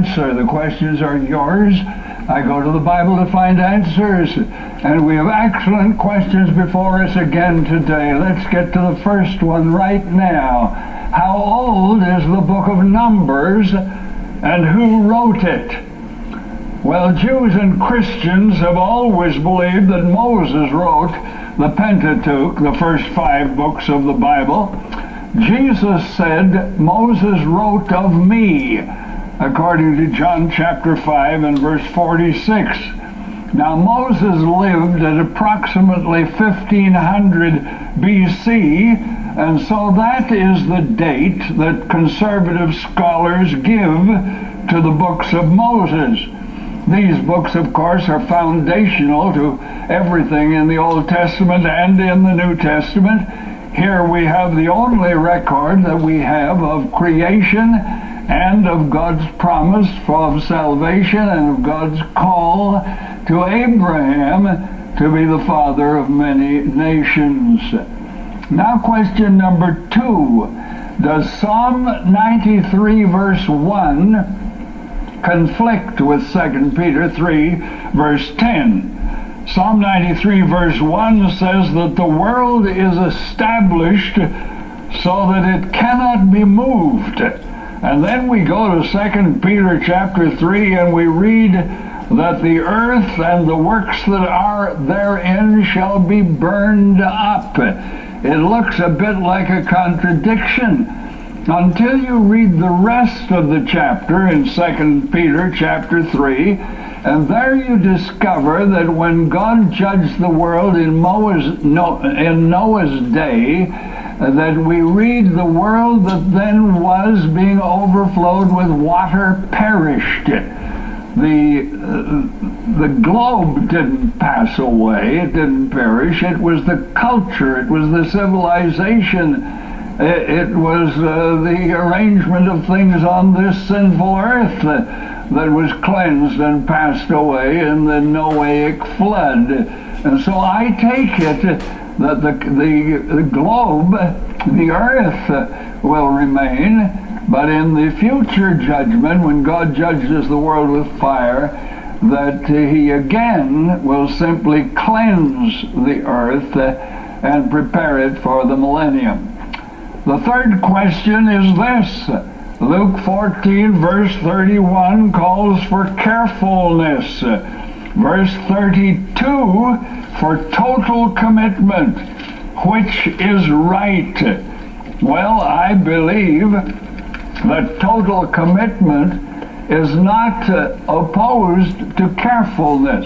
answer. The questions are yours. I go to the Bible to find answers. And we have excellent questions before us again today. Let's get to the first one right now. How old is the book of Numbers, and who wrote it? Well, Jews and Christians have always believed that Moses wrote the Pentateuch, the first 5 books of the Bible. Jesus said, Moses wrote of me, according to John chapter 5 and verse 46. Now, Moses lived at approximately 1500 BC, and so that is the date that conservative scholars give to the books of Moses. These books, of course, are foundational to everything in the Old Testament and in the New Testament. Here we have the only record that we have of creation and of God's promise of salvation and of God's call to Abraham to be the father of many nations. Now, question number 2. Does Psalm 93 verse 1 conflict with 2 Peter 3 verse 10? Psalm 93 verse 1 says that the world is established so that it cannot be moved. And then we go to 2 Peter chapter 3 and we read that the earth and the works that are therein shall be burned up. It looks a bit like a contradiction until you read the rest of the chapter in 2 Peter chapter 3, and there you discover that when God judged the world in Noah's day, that we read the world that then was being overflowed with water perished. The globe didn't pass away, it didn't perish. It was the culture, it was the civilization, it was the arrangement of things on this sinful earth that was cleansed and passed away in the Noahic flood. And so I take it that the globe, the earth, will remain, but in the future judgment, when God judges the world with fire, that he again will simply cleanse the earth and prepare it for the millennium. The third question is this. Luke 14 verse 31 calls for carefulness. Verse 32 for total commitment. Which is right? Well, I believe that total commitment is not opposed to carefulness.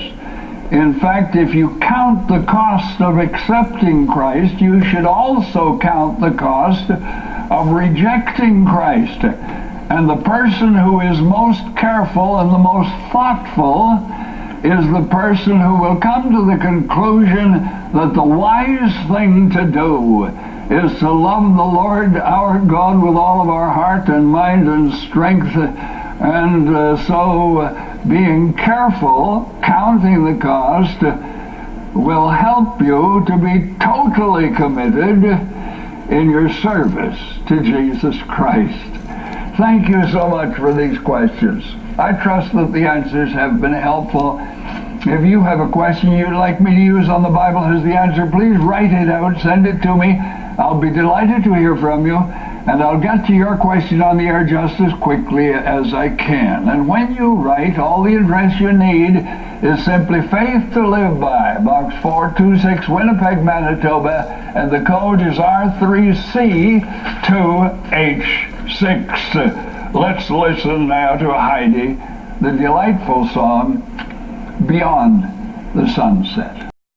In fact, if you count the cost of accepting Christ, you should also count the cost of rejecting Christ. And the person who is most careful and the most thoughtful is the person who will come to the conclusion that the wise thing to do is to love the Lord our God with all of our heart and mind and strength, and so being careful, counting the cost, will help you to be totally committed in your service to Jesus Christ. Thank you so much for these questions. I trust that the answers have been helpful. If you have a question you'd like me to use on The Bible Has the Answer, please write it out, send it to me. I'll be delighted to hear from you, and I'll get to your question on the air just as quickly as I can. And when you write, all the address you need is simply Faith to Live By, Box 426, Winnipeg, Manitoba, and the code is R3C2H6. Let's listen now to Heidi, the delightful song, Beyond the Sunset.